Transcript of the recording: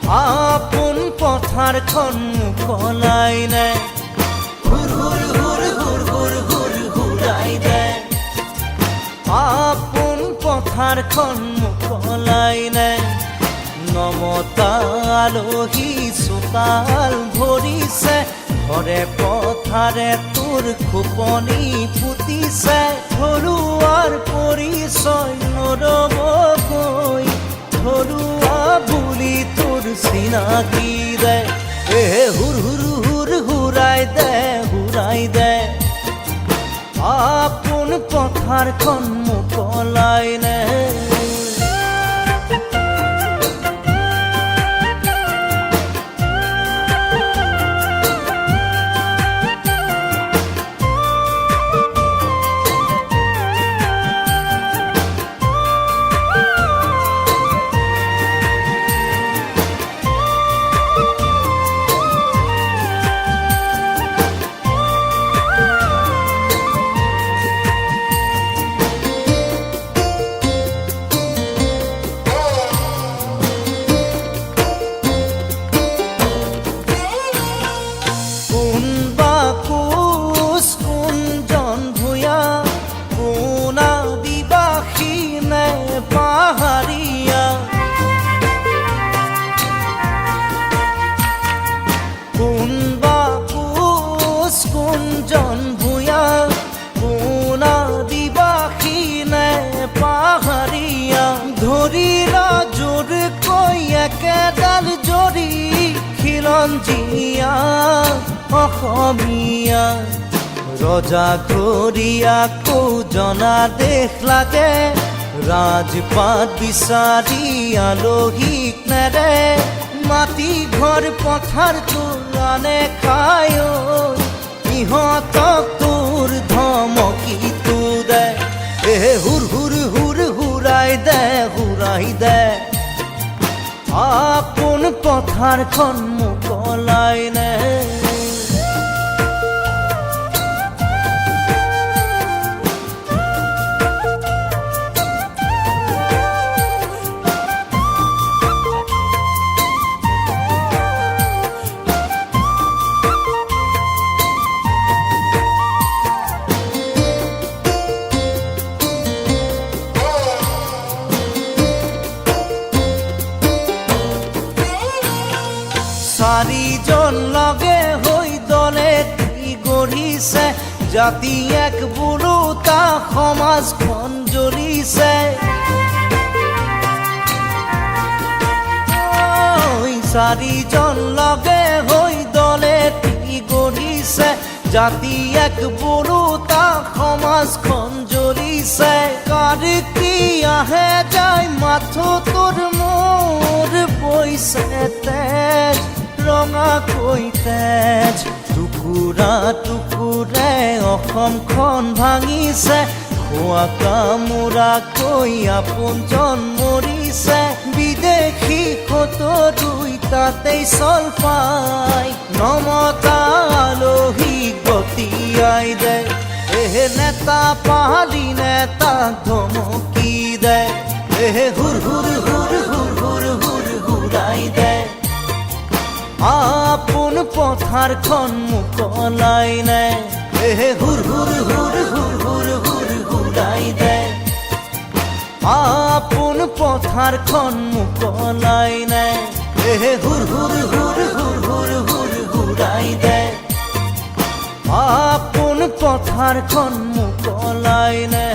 আপোন পথাৰখন মুকলাই নে হুৰ হুৰ হুৰ হুৰ হুৰ হুৰ হুৰাই দে আপোন পথাৰখন মুকলাই নে নমতা আলহী চোতাল ভৰিছে ঘৰে পথাৰে তোৰ খোপনি পুতিছে ঘৰুৱাৰ পৰিচয় নৰবকৈ ঘৰুৱা বুলি তোৰ চিনাকি দে হুৰ হুৰ হুৰ হুৰাই দে আপোন পথাৰখন মুকলাই নে ধৰিলা জোৰকৈ একেডাল জৰি খিলঞ্জীয়া অসমীয়া ৰজা ঘৰিয়াকো জনা দেশ লাগে ৰাজপাত বিচাৰি আলহীক নেৰে মাটি ঘৰ পথাৰ তোৰানে খায় ইহঁতক তোৰ ধমকিটো দে হুৰ হুৰ হুৰ হুৰাই দে আপোন পথাৰখন মুকলাই নে চাৰিজন লগে হৈ দলে গঢ়িছে জাতি এক বোলোতা সমাজখন জ্বলিছে চাৰিজন লগে হৈ দলে গঢ়িছে জাতি এক বোলোতা সমাজখন জ্বলিছে কাৰ কি আহে যায় মাথো তোৰ মোৰ পইছে তেজ ৰঙাকৈ তেজ টুকুৰা টুকুৰে অসমখন ভাঙিছে খোৱা কামোৰাকৈ আপোনজন মৰিছে বিদেশী দুই তাতেই চল পাই নমতা আলহী গতিয়াই দে নেতা পাহাৰী নেতাক ধমকি দে হুৰ হুৰ হুৰ হুৰ হুৰ হুৰ হুৰাই দে আপোন পথাৰখন মুকলাই নে হুৰ হুৰ হুৰ হুৰ হুৰ হুৰ হুৰাই দে আপোন পথাৰখন মুকলাই নে হুৰ হুৰ হুৰ হুৰ হুৰ হুৰ হুৰাই দে আপোন পথাৰখন মুকলাই নে